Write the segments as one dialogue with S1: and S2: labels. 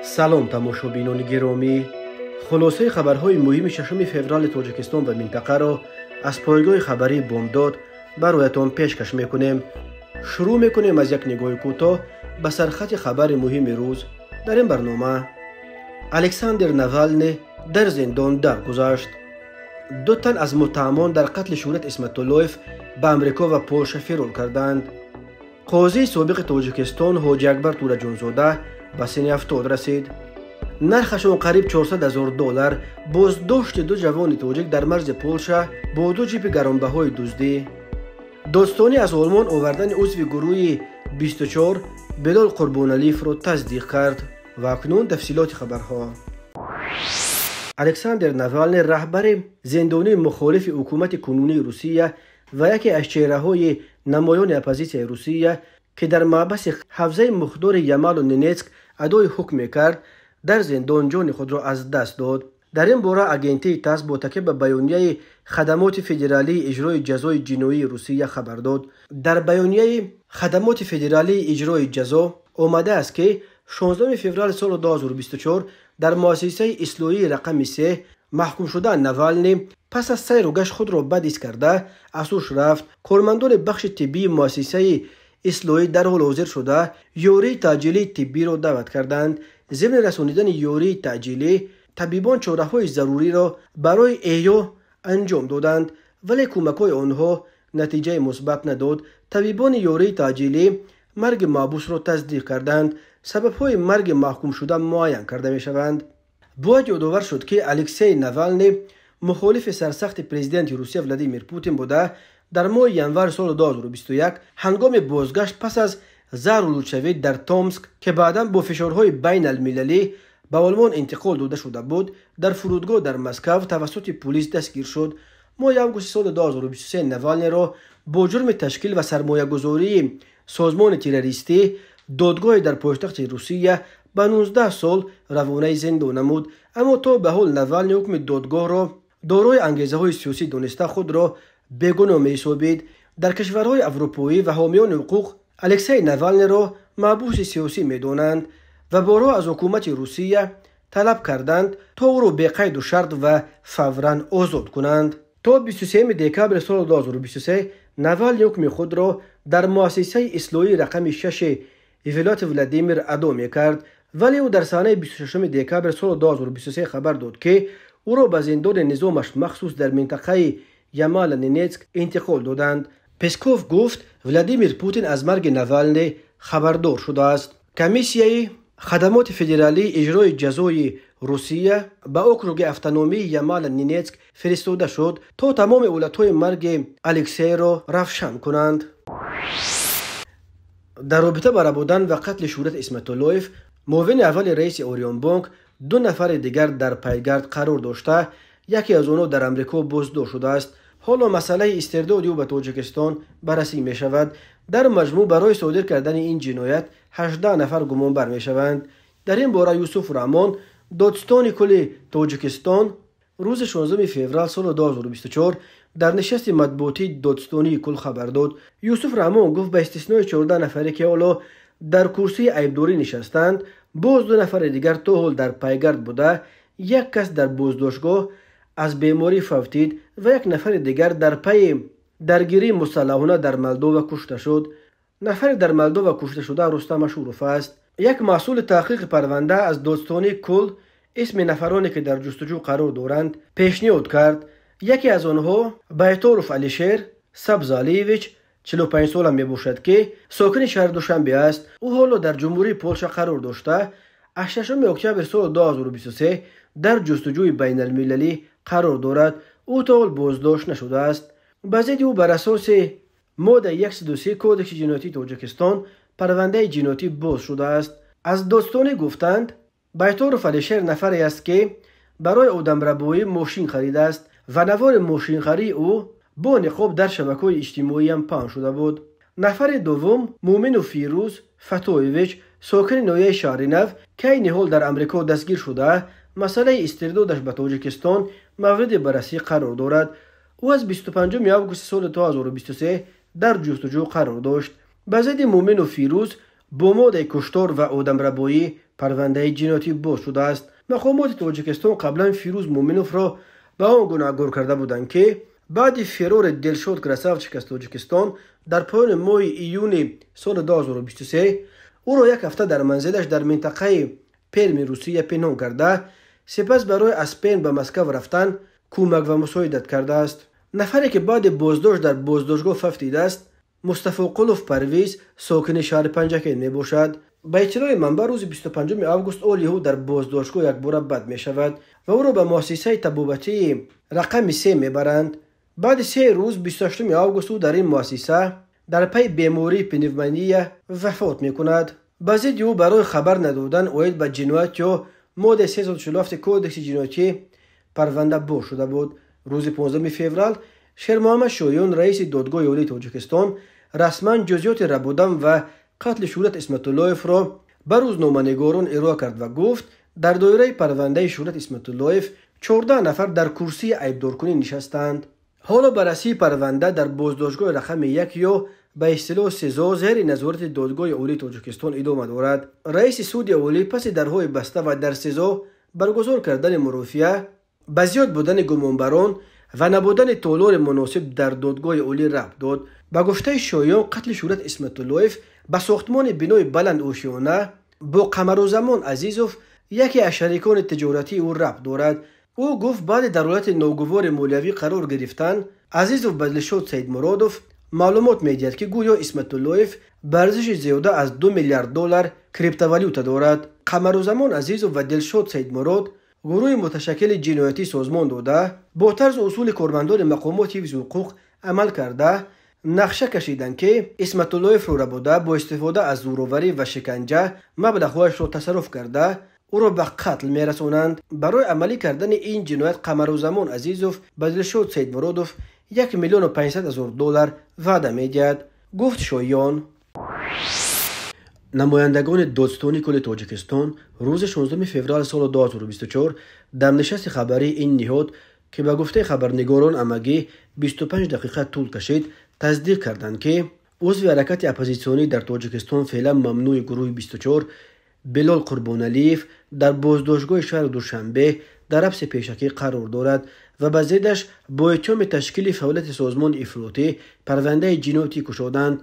S1: سلام تماشابینان گرامی، خلاصه خبرهای مهم 6 فوریه تاجیکستان و منطقه را از پایگاه خبری بامداد برایتان پیشکش میکنیم. شروع میکنیم از یک نگاه کوتاه به سرخط خبر مهم روز. در این برنامه الکساندر ناوالنی در زندان درگذشت. 2 تن از متهمان در قتل شهرت اسمت‌الله‌یف به امریکا و پولش فرار کردند. قاضی سابق تاجیکستان حاجی اکبر تورجانزاده به سن 70 رسید. نرخشان قریب $400,000 بازداشت 2 جوان تاجیک در مرز پولش با 2 جیپ گرانبهای دزدی. داستانی از آلمان آوردن عضو گروه 24 بلال قربانعلیف را تصدیق کرد. و اکنون تفصیلات خبرها. الکساندر ناوالنی رهبر زندانی مخالف حکومت کنونی روسیه و یکی از چهره‌های نمایان اپوزیسیون روسیه که در محبس حوزه مخدر یمال و نینتسک ادای حکم میکرد، در زندان جان خود را از دست داد. در این باره اگنتی تاس با تکیه به بیانیه خدمات فدرالی اجرای جزای جنایی روسیه خبر داد. در بیانیه خدمات فدرالی اجرای جزا آمده است که 16 فوریه سال 2024 در مؤسسه اصلاحی رقم 3 محکوم شده ناوالنی پس از سیر و گشت خود را بدیس کرده اسوش رفت. کارمندان بخش طبی مؤسسه اصلاحی در حال حاضر شده یوری تعجیلی طبی را دعوت کردند. ضمن رسانیدن یوری تعجیلی، طبیبان چاره‌های ضروری را برای احیا انجام دادند، ولی کمک‌های آنها نتیجه مثبت نداد. طبیبان یوری تعجیلی مرگ محبوس را تصدیق کردند. سبب‌های مرگ محکوم شده معین کرده می‌شوند. باید یادآور شد که الکسی ناوالنی مخالف سرسخت پرزیدنت روسیه ولادیمیر پوتین بوده. در ماه ینور سال 2021 هنگام بازگشت پس از زارولوچوی در تومسک که بعداً با فشارهای بین المللی به آلمان انتقال داده شده بود، در فرودگاه در مسکو توسط پلیس دستگیر شد. ماه آگوست سال 2023 ناوالنی را با جرم تشکیل و سرمایه‌گذاری سازمان تروریستی دادگاه در پایتخت روسیه به 19 سال روانه زندان نمود. اما تا به حال ناوالنی حکم دادگاه را دارای انگیزه‌های سیاسی دانسته خود را بیگناه می‌سازید. در کشورهای اروپایی و حامیان حقوق الکسی ناوالنی را محبوس سیاسی می‌دانند و بارها از حکومت روسیه طلب کردند تا او را به قید و شرط و فوراً آزاد کنند. تا 23 دکبر سال 2023 ناوالنی حکم خود را در مؤسسه اصلاحی رقم 6 ولایت ولادیمیر ادا می‌کرد، ولی او در سانحه 26 دکبر سال 2023 خبر داد که او را به زندان نظامش مخصوص در منطقه یمال نینتسک انتقال دادند. پسکوف گفت ولادیمیر پوتین از مرگ ناوالنی خبردار شده است. کمیسیه خدمات فدرالی اجرای جزای روسیه به اوکروگ اتونومی یمال نینتسک فرستاده شد تا تمام علتهای مرگ الکسی را روشن کنند. در رابطه با ربودن و قتل شهرت اسمت‌الله‌یف، معاون اول رئیس اوریون بانک 2 نفر دیگر در پیگرد قرار داشته، یکی از آنها در امریکا بازداشت شده است. حالا مسئله استرداد او به تاجیکستان بررسی می شود. در مجموع برای صادر کردن این جنایت 18 نفر گمانبر می شوند. در این باره یوسف رحمان، دادستان کل تاجیکستان، روز 16 فوریه سال 2024 در نشست مطبوعاتی دادستانی کل خبر داد. یوسف رحمان گفت به استثنای 14 نفری که حالا در کرسی عیبداری نشستند، باز 2 نفر دیگر تا حال در پیگرد بوده. یک کس در بازداشتگاه از بیماری فوتید و 1 نفر دیگر در پی درگیری مسلحانه در مولدووا کشته شد. نفر در مولدووا کشته شده رستم شوروف است. یک مسئول تحقیق پرونده از دادستانی کل اسم نفرانی که در جستجو قرار دارند پیشنهاد کرد. یکی از آنها بایتاروف علیشیر سبزالیویچ 45 ساله می باشد که ساکن شهر دوشنبه است. او حالا در جمهوری پولش قرار داشته. از 6 اکتبر سال 2023 در جستجوی بین المللی قرار دارد. او تا حال بازداشت نشده است. به ضد او بر اساس ماده 133 کودکس جنایتی تاجیکستان پرونده جنایتی باز شده است. از داستانی گفتند بایتاروف علیشیر نفری است که برای آدمربایی ماشین خریده است و نوار ماشین خری او با نقاب در شبکه‌های اجتماعی هم پخش شده بود. نفر دوم مومن فیروز فتویویچ ساکن ناحیه شهرنو که این حال در امریکا دستگیر شده، مسئله استردادش به تاجیکستان مورد بررسی قرار دارد. او از 25 آگوست سال 2023 در جستجو قرار داشت. به ضد مومن و فیروز بومود کشتار و آدمربایی پرونده جنایتی باز شده است. مقامات تاجیکستان قبلا فیروز مومنوف را به آن گناهگار کرده بودند که بعد فرار دلشاد کراسافچیک از تاجیکستان در پایان ماه ایون سال 2023 او را یک هفته در منزلش در منطقه پرم روسیه پنهان کرده، سپس برای از پین به مسکو رفتن کمک و مساعدت کرده است. نفری که بعد بازداشت در بازداشتگاه ففتیده است مصطفی قلوف پرویز، ساکن شهر پنجکین می باشد. به اطلاع منبع روز 25 آگوست اولیهو در بازداشتگاه یک بار بد می شود و او را به مؤسسه طبابتی رقم 3 می برند. بعد 3 روز 28 آگوست او در این مؤسسه در پی بیماری پنومونی وفات می کند. بعضی او برای خبر ندادن اوید به جنایت یا ماده 347 کودکس جنایتی پرونده باز شده بود. روز 15 فوریه شیر محمد شایان رئیس دادگاه اولی تاجیکستان رسما جزئیات ربودن و قتل شهرت اسمت اللهیف را به روزنامه‌نگاران ارائه کرد و گفت در دایره پرونده شهرت اسمت اللهیف 14 نفر در کرسی عیبدارکنی نشستند. حالا بررسی پرونده در بازداشتگاه رقم 1 یا به اصطلاح سزا زیر نظارت دادگاه اولی تاجیکستان ادامه دارد. رئیس سود اولی پس درهای بسته و در سزا برگزار کردن مرافعه به زیاد بودن گمانبران و نبودن تالار مناسب در دادگاه اولی ربط داد. به گفته شایان قتل شهرت اسمت اللهیف به ساختمان بنای بلند اوشیانه با قمرالزمان عزیزوف یکی از شریکان تجارتی او ربط دارد. او گفت بعد در حالت ناگوار مولوی قرار گرفتن عزیزوف به دلشاد سیدمرادوف معلومات میدهد که گویا اسمت اللهیف به ارزش زیاده از 2 میلیارد دلار کریپتووالیوتا دارد. قمرالزمان عزیزوف و دلشاد سیدمراد گروه متشکل جنایتی سازمان داده با طرز اصول کارمندان مقامات حفظ حقوق عمل کرده نقشه کشیدند که اسمت اللهیف را بوده با استفاده از زورآوری و شکنجه مبلغ‌هایش را تصرف کرده او را به قتل میرسانند. برای عملی کردن این جنایت قمرالزمان عزیزوف به دلشاد سیدمرادوف 1,500,000 دلار وعده میدهد، گفت شایان. نمایندگان دادستانی کل تاجیکستان روز 16 فوریه سال 2024 در نشست خبری این نهاد که به گفته خبرنگاران همگی 25 دقیقه طول کشید تصدیق کردند که عضو حرکت اپوزیسیونی در تاجیکستان فعلا ممنوع گروه 24 بلال قربانعلیف در بازداشتگاه شهر دوشنبه در حبس پیشکی قرار دارد و به ضدش با اتهام تشکیل فعالیت سازمان افراطی پرونده جنایتی گشادند.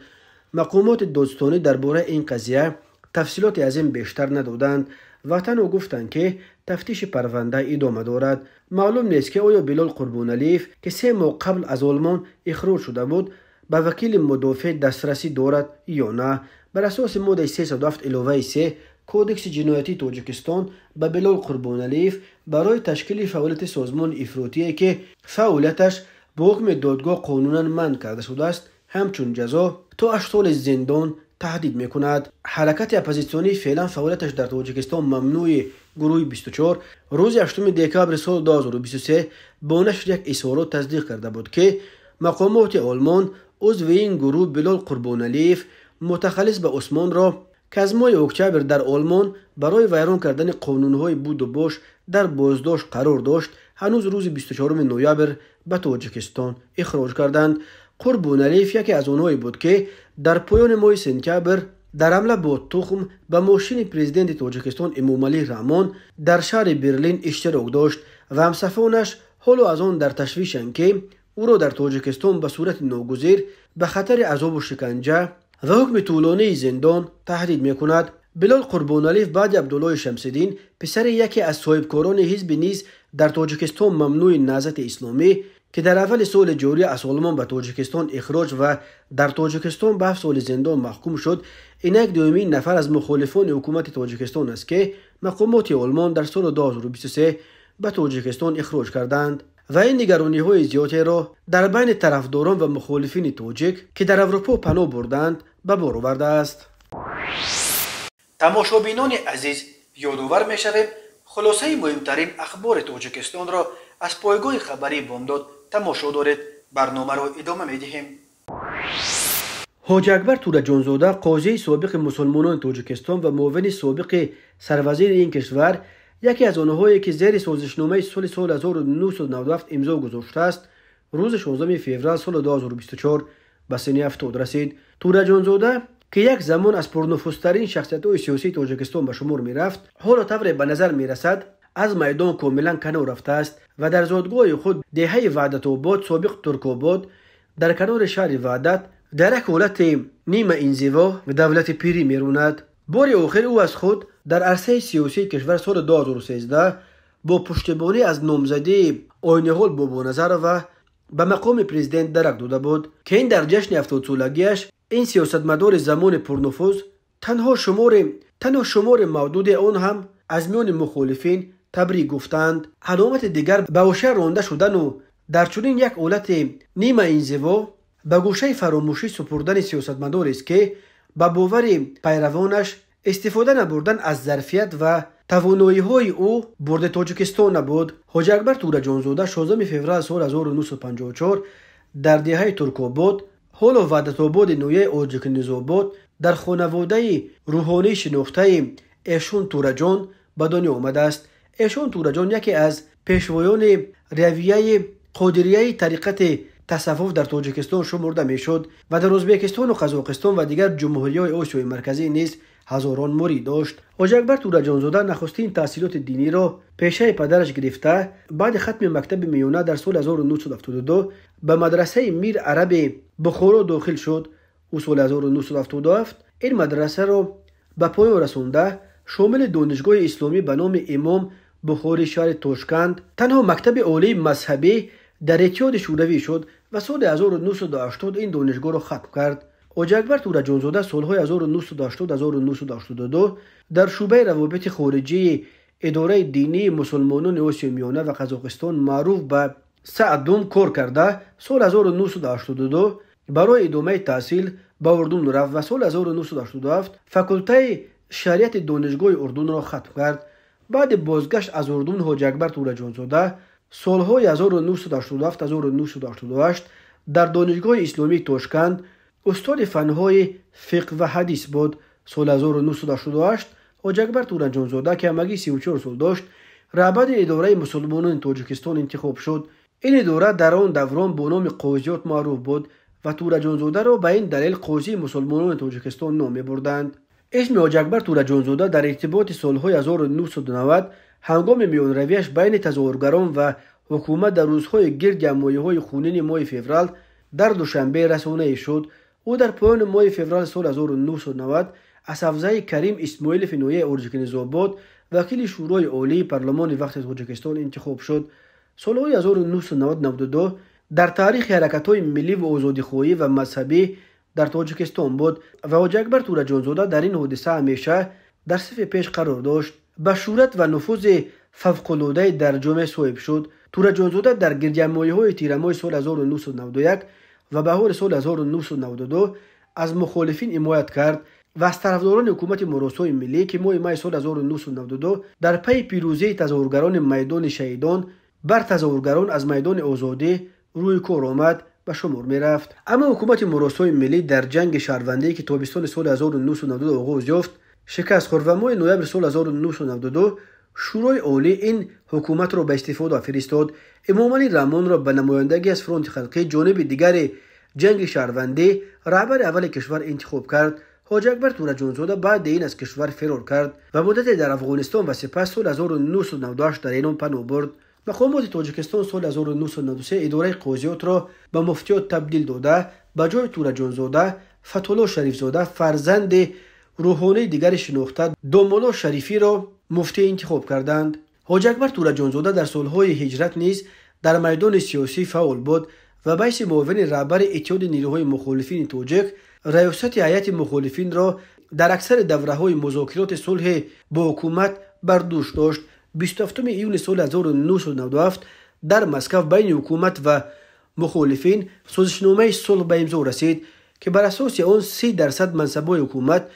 S1: مقامات دادستانی درباره این قضیه تفصیلات از این بیشتر ندادند و تنها گفتند که تفتیش پرونده ادامه دارد. معلوم نیست که آیا بلال قربانعلیف که 3 ماه قبل از آلمان اخراج شده بود به وکیل مدافع دسترسی دارد یا نه. بر اساس ماده 307 علاوه 3 کودکس جنایتی تاجیکستان به بلال قربانعلیف برای تشکیل فعالیت سازمان افراطی که فعالیتش با حکم دادگاه قانونا منع کرده شده است همچون جزا تا 8 سال زندان تهدید میکند. حرکت اپوزیسیونی فعلا فعالیتش در تاجیکستان ممنوع گروه 24 روز 8 دکبر سال 2023 با نشر یک اظهارات تصدیق کرده بود که مقامات آلمان عضو این گروه بلال قربانعلیف متخلص به عثمان را که از ماه اکتبر در آلمان برای ویران کردن قانونهای بود و باش در بازداشت قرار داشت هنوز روز 24 نوامبر به تاجیکستان اخراج کردند. قربانعلیف یکی از آنهایی بود که در پایان ماه سپتامبر در حمله با تخم به ماشین پرزیدنت تاجیکستان امامعلی رحمان در شهر برلین اشتراک داشت و همسفرانش حالا از آن در تشویشند که او را در تاجیکستان به صورت ناگزیر به خطر عذاب و شکنجه و حکم طولانی زندان تهدید میکند. بلال قربانعلیف بعد عبدالله شمس‌الدین پسر یکی از صاحبکاران حزب نیز در تاجیکستان ممنوع نهضت اسلامی که در اول سال جاری از آلمان به تاجیکستان اخراج و در تاجیکستان به 7 سال زندان محکوم شد، اینک دومین نفر از مخالفان حکومت تاجیکستان است که مقامات آلمان در سال 2023 به تاجیکستان اخراج کردند و این نگرانی‌های زیادی را در بین طرفداران و مخالفین تاجیک که در اروپا پناه بردند به بار آورده است. تماشابینان عزیز، یادآور می‌شویم خلاصه مهمترین اخبار تاجیکستان را از پایگاه خبری بامداد تماشا دارید. برنامه را ادامه می‌دهیم. حاج اکبر تورجانزاده قاضی سابق مسلمانان تاجیکستان و معاون سابق سروزیر این کشور، یکی از آنهایی که زیر سازشنامه سال 1997 امضا گذاشته است، روز 16 فوریه سال 2024 به سن 70 رسید. تورجانزاده که یک زمان از پرنفوذترین شخصیت‌های سیاسی تاجیکستان به شمار می‌رفت، حالا طور به نظر می‌رسد از میدان کاملا کنار رفته است و در زادگاه خود دهه وحدت آباد سابق ترک‌آباد در کنار شهر وحدت در یک حالت نیمه انزوا و دولت پیری می‌راند. بار آخر او از خود در عرصه سیاسی کشور سال 2013 با پشتیبانی از نامزدی آینه‌حال بابانظر و به مقام پرزیدنت درک داده بود که این در جشن 70 سالگیش این سیاستمدار زمان پرنفوذ تنها شمار محدود آن هم از میان مخالفین تبریک گفتند. علامت دیگر به اوشه رانده شدن و در چنین یک حالت نیمه انزوا به گوشه فراموشی سپردن سیاستمداری است که به باور پیروانش استفاده نبردن از ظرفیت و توانایی‌های او برد تاجیکستان نبود. حاجی اکبر تورا جانزاده 16 فوریه سال 1954 در دهه ترک‌آباد حالا وحدت آباد نویه اوجک نظام‌آباد در خانواده روحانی شناخته ایشون تورا جان به دنیا آمده است. ایشون تورا جان یکی از پیشوایان رویه قادریه طریقت تصوف در تاجیکستان شمرده میشد و در ازبکستان و قزاقستان و دیگر جمهوری‌های آسیای مرکزی نیز هزاران مرید داشت. حاجی اکبر تورا جانزاده نخستین تحصیلات دینی را پیشه پدرش گرفته بعد ختم مکتب میانه در سال 1972 به مدرسه میر عرب بخارا داخل شد. او سال 1977 این مدرسه را به پایان رسانده شامل دانشگاه اسلامی به نام امام بخاری شهر تاشکند تنها مکتب عالی مذهبی در اتحاد شوروی شد و سال 1980 این دانشگاه را ختم کرد. حاجی اکبر تورا جانزاده سالهای 1980-1982 در شعبه روابط خارجی اداره دینی مسلمانان آسیای میانه و قزاقستان معروف به سعدوم کار کرده. سال 1982 برای ادامه تحصیل به اردن رفت و سال 1987 فاکولته شریعت دانشگاه اردن را ختم کرد. بعد بازگشت از اردن حاجی اکبر تورا جانزاده سالهای 1987-1988 در دانشگاه اسلامی تاشکند استاد فنهای فقه و حدیث بود. سال 1988 حاجی اکبر تورا جانزاده که همگی 34 سال داشت رهبر اداره مسلمانان تاجیکستان انتخاب شد. این اداره در آن دوران با نام قاضیات معروف بود و تورا جانزاده را به این دلیل قاضی مسلمانان تاجیکستان نام می‌بردند. اسم حاجی اکبر تورا جانزاده در ارتباط سالهای 1990 هنگام میان رویش بین تظاهرگران و حکومت در روزهای گرد جمعیت‌های خونین ماه فوریه در دوشنبه رسانه‌ای شد. او در پایان ماه فوریه سال 1990 از حفظه کریم اسماعیلوف نویه اوجک نظام‌آباد وکیل شورای عالی پارلمان وقت تاجیکستان انتخاب شد. سالهای 1992 در تاریخ حرکت‌های ملی و آزادی‌خواهی و مذهبی در تاجیکستان بود و حاجی اکبر تورا جانزاده در این حادثه همیشه در صف پیش قرار داشت. به شهرت و نفوذ فوق‌العاده در جامعه صاحب شد. تورا جانزاده در گردجمعی‌های تیر ماه سال 1991 و بهار سال 1992 از مخالفین حمایت کرد و از طرفداران حکومت مراسای ملی که ماه سال 1992 در پی پیروزی تظاهرگران میدان شهیدان بر تظاهرگران از میدان آزادی روی کار آمد به شمار می رفت. اما حکومت مراسای ملی در جنگ شهروندی که تابستان سال 1992 آغاز یافت شکست خورد و ماه نوامبر سال 1992 شورای عالی این حکومت را به استفاده فرستاد. امام علی رحمان را به نمایندگی از فرانت خلقی جانب دیگر جنگ شهروندی رهبر اول کشور انتخاب کرد. حاجی اکبر تورا جانزاده بعد این از کشور فرار کرد و مدت در افغانستان و سپس سال 1998 در ایران پناه برد. مقامات تاجیکستان سال 1993 اداره قاضیات را به مفتیات تبدیل داده به جای تورا جانزاده فتح‌الله شریفزاده فرزند روحانی دیگر شناخته دامالا شریفی را مفتی انتخاب کردند. حاجی اکبر تورا جانزاده در سالهای هجرت نیز در میدان سیاسی فعال بود و به حیث معاون رهبر اتحاد نیروهای مخالفین تاجیک ریاست هیئت مخالفین را در اکثر دوره‌های مذاکرات صلح با حکومت بر دوش داشت. 27 ایون سال 1997 در مسکو بین حکومت و مخالفین سازشنامه صلح به امضا رسید که بر اساس آن 30% منصب‌های حکومت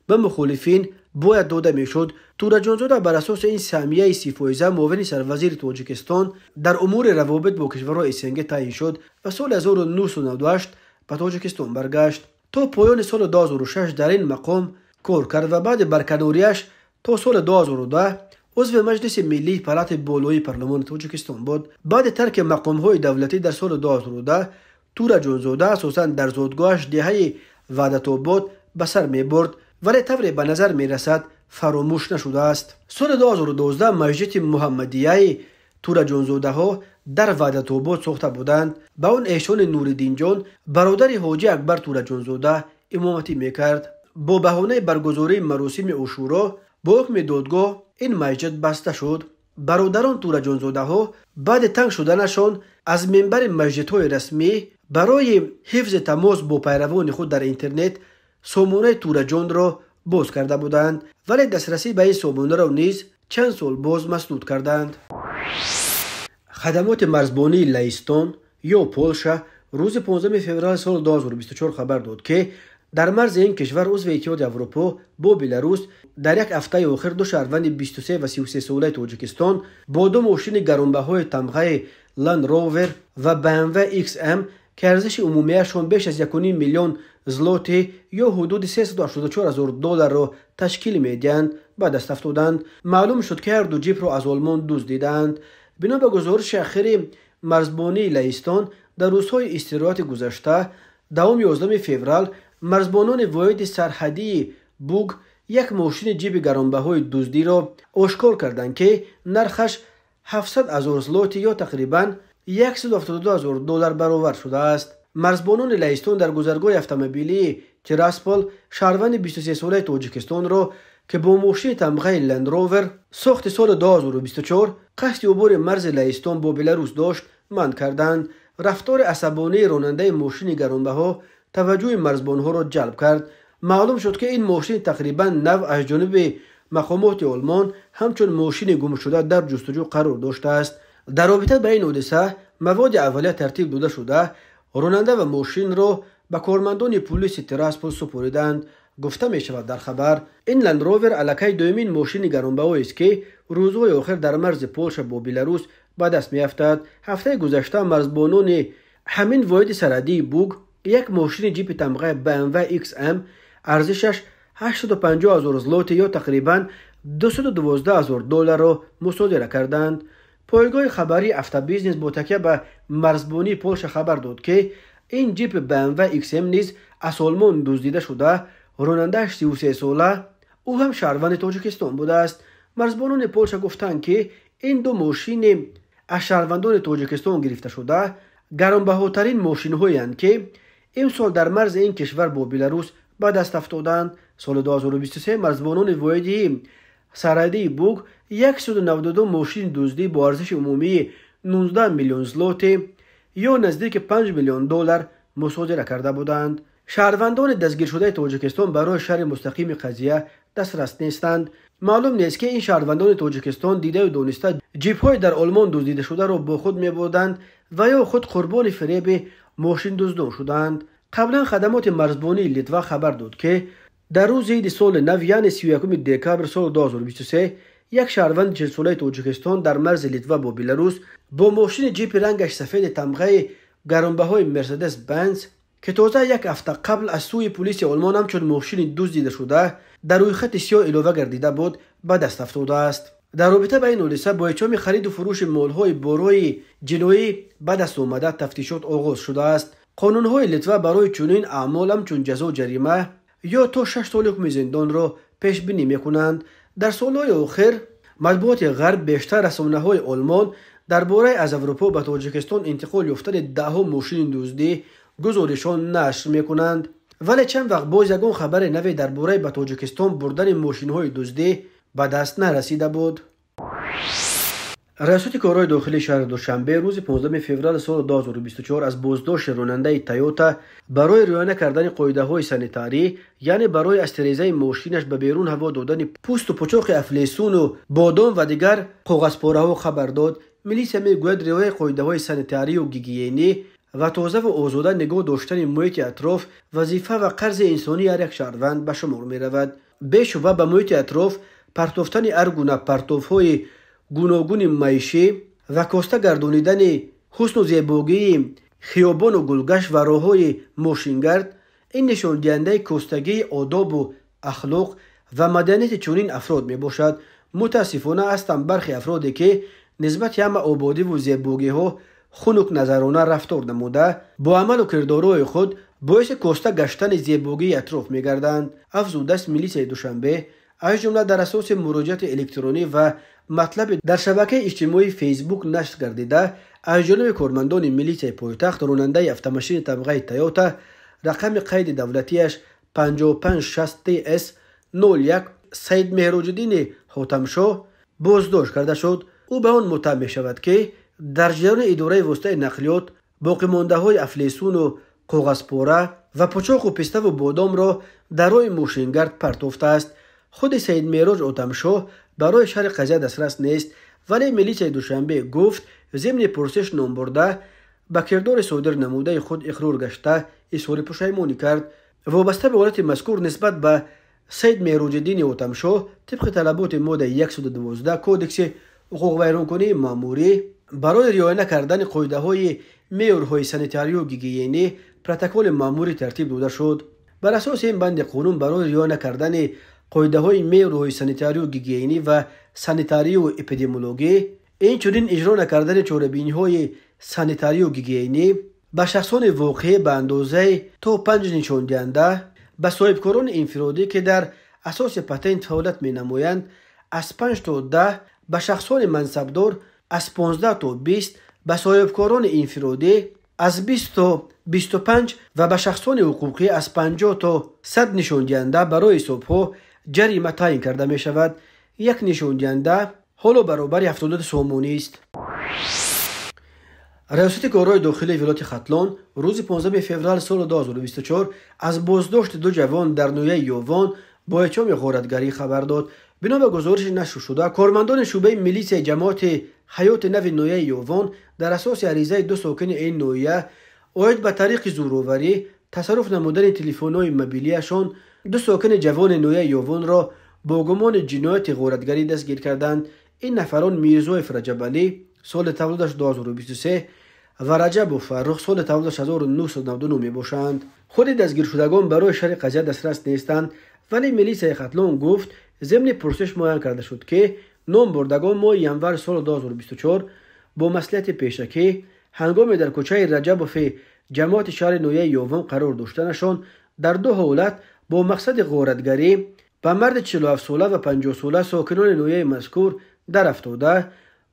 S1: به مخالفین باید داده میشد. تورا جانزاده بر اساس این سهمیه 30% معاون سروزیر تاجیکستان در امور روابط با کشورهای اسنگ تعیین شد و سال 1998 به تاجیکستان برگشت. تا پایان سال 2006 در این مقام کار کرد و بعد برکناریش تا سال 2010 عضو مجلس ملی پلات بالای پارلمان تاجیکستان بود. بعد ترک مقام‌های دولتی در سال 2010 تورا جانزاده اساساً در زادگاهش دهه وحدت آباد به سر می برد، ولی طوری به نظر می رسد فراموش نشده است. سال 2012 مسجد محمدیه تورا جانزاده ها در وحدت آباد ساخته بودند. به اون ایشان نوردین جان برادر حاجی اکبر تورا جانزاده امامتی میکرد. با بهانه برگزاری مراسم عاشورا با حکم دادگاه این مسجد بسته شد. برادران تورا جانزاده ها بعد تنگ شدنشان از منبر مسجدهای رسمی برای حفظ تماس با پیروان خود در اینترنت سامانه تورا جان را باز کرده بودند، ولی دسترسی به این سامانه را نیز چند سال باز مسدود کردند. خدمات مرزبانی لهستان یا پولشا روز 15 فوریه سال 2024 خبر داد که در مرز این کشور عضو اتحاد اروپا با بلاروس در یک هفته آخر دو شهروند 23 و 33 ساله تاجیکستان با دو ماشین گرانبهای تمغه لند روور و BMW XM که ارزش عمومیشان بیش از 1.5 میلیون زلوتی یا حدود 384,000 دلار را تشکیل میدهند به دست افتادند. معلوم شد که هر دو جیپ را از آلمان دزدیدند. بنا به گزارش اخیر مرزبانی لهستان در روزهای استراحت گذشته 11 فوریه مرزبانان واحد سرحدی بوگ یک ماشین جیپ گرانبهای دزدی را آشکار کردند که نرخش 700,000 زلوتی یا تقریباً 172,000 دلار برآورد شده است. مرزبانان لهستان در گذرگاه اتومبیلی تیراسپول شهروند 23 ساله تاجیکستان را که با ماشین تمغه لند روور ساخت سال 2024 قصد عبور مرز لهستان با بلاروس داشت منع کردند. رفتار عصبانی راننده ماشین گرانبها توجه مرزبانها را جلب کرد. معلوم شد که این ماشین تقریبا نو از جانب مقامات آلمان همچون ماشین گم شده در جستجو قرار داشته است. در رابطه با این حادثه مواد اولیه ترتیب داده شده، راننده و ماشین را به کارمندان پلیس تیراسپول سپردند. گفته می شود در خبر این لند روور الکی دومین ماشین گرانبها است که روزهای آخر در مرز پولشا با بلاروس به دست می افتد. هفته گذشته مرزبانان همین واحد سرحدی بوگ یک ماشین جیپ تمغه BMW XM ارزشش 850,000 زلوتی یا تقریباً 212,000 دلار را مصادره کردند. پایگاه خبری افتا بیزنس با تکیه به مرزبانی پولشا خبر داد که این جیپ BMW XM نیز از آلمان دزدیده شده. راننده‌اش 33 ساله او هم شهروند تاجیکستان بوده است. مرزبانان پولشا گفتند که این دو ماشین از شهروندان تاجیکستان گرفته شده گرانبهاترین ماشین‌هایی اند که این سال در مرز این کشور با بلاروس به دست افتادند. سال 2023 مرزبانان واحدی سرحدی بوگ 192 ماشین دزدی با ارزش عمومی 19 میلیون زلوتی یا نزدیک 5 میلیون دلار مصادره کرده بودند. شهروندان دستگیر شده تاجیکستان برای شرح مستقیم قضیه دسترس نیستند. معلوم نیست که این شهروندان تاجیکستان دیده و دانسته جیپ های در آلمان دزدیده شده را با خود می بردند و یا خود قربان فریب ماشین دزدان شدند. قبلا خدمات مرزبانی لیتوا خبر داد که در روز عید سال نو یعنی 31 دکامبر سال 2023 یک شهروند 40 ساله تاجیکستان در مرز لیتوا با بلاروس با ماشین جیپ رنگش سفید تمغه گرانبهای مرسدس بنز که تازه یک هفته قبل از سوی پلیس آلمان همچون ماشین دزدیده شده در روی خط سیاه اضافه گردیده بود به دست افتاده است. در رابطه با این حادثه با اتهام خرید و فروش مال‌های برای جنایی به دست آمده تفتیشات آغاز شده است. قانون‌های لیتوا برای چنین اعمال همچون جزا جریمه یا تا 6 سال حکم زندان را پیش بینی می‌کنند. در سال‌های آخر مطبوعات غرب بیشتر رسانه‌های آلمان درباره از اروپا به تاجیکستان انتقال یافتن 10 ماشین دزدی گزارشان نشر می‌کنند، ولی چند وقت باز یگان خبر نوی درباره به تاجیکستان بردن ماشین‌های دزدی به دست نرسیده بود. ریاست کارهای داخلی شهر دوشنبه روز 15 فوریه سال 2024 از بازداشت راننده تویوتا برای رعایت نکردن قاعده‌های سانیتاری، یعنی برای استریزه ماشینش به بیرون هوا دادن پوست و پچاق افلیسون و بادام و دیگر کاغذپاره‌ها خبر داد. میلیسیا میگوید رعایت قاعده‌های سانیتاری و گیگینی و تازه و آزاده نگاه داشتن محیط اطراف وظیفه و قرض انسانی هر یک شهروند به شمار می‌رود. بیشتر به محیط اطراف پرتافتن هر گونه پرتوهای گوناگون معیشی و کاسته گردانیدن حسن و زیبایی خیابان و گلگشت و راه‌های ماشینگرد این نشان دهنده کاستگی آداب و اخلاق و مدنیت چنین افراد میباشد. متاسفانه هستند برخی افرادی که نسبت همه آبادی و زیبایی ها خنک نظرانه رفتار نموده با عمل و کردارهای خود باعث کاسته گشتن زیبایی اطراف می‌گردند. افزوده است میلیسیای دوشنبه از جمله در اساس مراجعت الکترونی و مطلب در شبکه اجتماعی فیسبوک نشر گردیده از جانب کارمندان میلیسیای پایتخت راننده افت طبقه تویوتا رقم قید دولتیش 5560TS 01 سید مهراج‌الدین حاتم‌شاه بازداشت کرده شد. او به آن متهم می شود که در جریان اداره واسطه نقلیات باقی مانده های افلیسون و کاغذپاره و پچاق و پسته و بادام را در راه موشنگرد پرتافته است. خود سید مهراج حاتم‌شاه برای شرح قضیه دسترس نیست، ولی میلیسیای دوشنبه گفت ضمن پرسش نام برده به کردار صادر نموده خود اقرار گشته اظهار پشیمانی کرد. وابسته به حالت مذکور نسبت به سید مهراج‌الدین حاتم‌شاه طبق طلبات ماده 112 کودکس حقوق ویرانکنی ماموری برای رعایت نکردن قاعده‌های معیارهای سانیتاری و گیگینی پروتکل ماموری ترتیب داده شد. بر اساس این بند قانون برای رعایت نکردن قاعده‌های معیارهای سانیتاری و گیگینی و سانیتاری و اپیدمیولوژی اینچنین اجرا نکردن چاره‌بینی‌های سانیتاری و گیگینی به شخصان واقع به اندازه تا 5 نشان دهنده به صاحبکاران انفرادی که در اساس پتنت فعالیت می‌نمایند از 5 تا 10 به شخصان منصبدار از 15 تا 20 به صاحبکاران انفرادی از 20 تا 25 و به شخصان حقوقی از 50 تا 100 نشان دهنده برای حساب‌ها جریمه تعیین کرده می شود. یک نشان دهنده حالا برابر 72 سامانی است. ریاست کارهای داخلی ولایت ختلان روز 15 فوریه سال 2024 از بازداشت دو جوان در نویه یووان با اتهام غارتگری خبر داد. بنا به گزارش نشر شده کارمندان شعبه میلیسیای جماعت حیات نو نویه یووان در اساس عریضه دو ساکن این نویه عاید به طریق زورآوری تصرف نمودن تلفن‌های موبیلیشان دو ساکن جوان نویه یووان را با گمان جنایت غارتگری دستگیر کردند. این نفران میرزا رجب علی سال تولدش 2023 و رجب فرخ سال تولدش 1999 می باشند. خود دستگیر شدگان برای شرح قضیه دسترس نیستند، ولی میلیسیای ختلان گفت ضمن پرسش معین کرده شد که نام بردگان ماه ینور سال 2024 با مصلحت پیشکی هنگام در کوچه رجب جماعت شهر نویه یووان قرار داشتنشان در دو حالت با مقصد غارتگری به مرد 47 ساله و 50 ساله ساکنان نویه مذکور در افتاده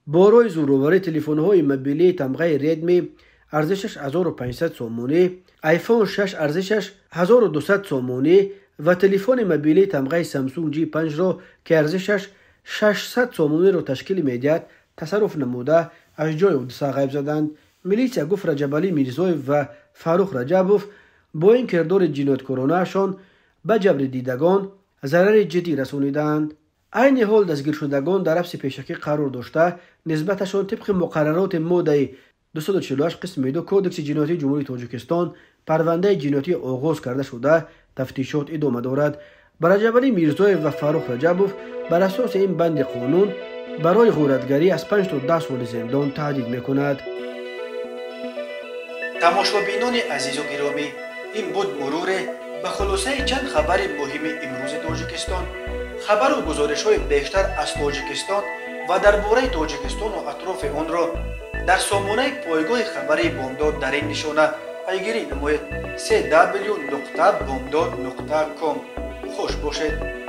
S1: با روی زورآوری تلفن‌های موبیلی تمغه ریدمی ارزشش 1500 سامانی، آیفون 6 ارزشش 1200 سامانی و تلفن موبیلی تمغه سامسونگ جی 5 را که ارزشش 600 سامانی را تشکیل می‌دهد تصرف نموده از جای حادثه غیب زدند. میلیسیا گفت رجب علی میرزای و فاروق رجبوف با این کردار جنایتکارانه‌شان به جبر دیدگان ضرر جدی رسانیدند. این حال دستگیر شدگان در حبس پیشکی قرار داشته نسبتشان طبق مقررات ماده 248 قسم 2 کودکس جنایتی جمهوری تاجیکستان پرونده جنایتی آغاز کرده شده تفتیشات ادامه دارد. بر رجب علی میرزای و فاروق رجبوف بر اساس این بند قانون برای غارتگری از 5 تا 10 سال زندان تهدید میکند. تماشابینان عزیز و گرامی، این بود مرور به خلاصه چند خبر مهم امروز تاجیکستان. خبر و گزارش‌های بیشتر از تاجیکستان و درباره تاجیکستان و اطراف آن را در سامانه پایگاه خبری بامداد در این نشانه پیگیری نمایید: www.bomdad.com. خوش باشید.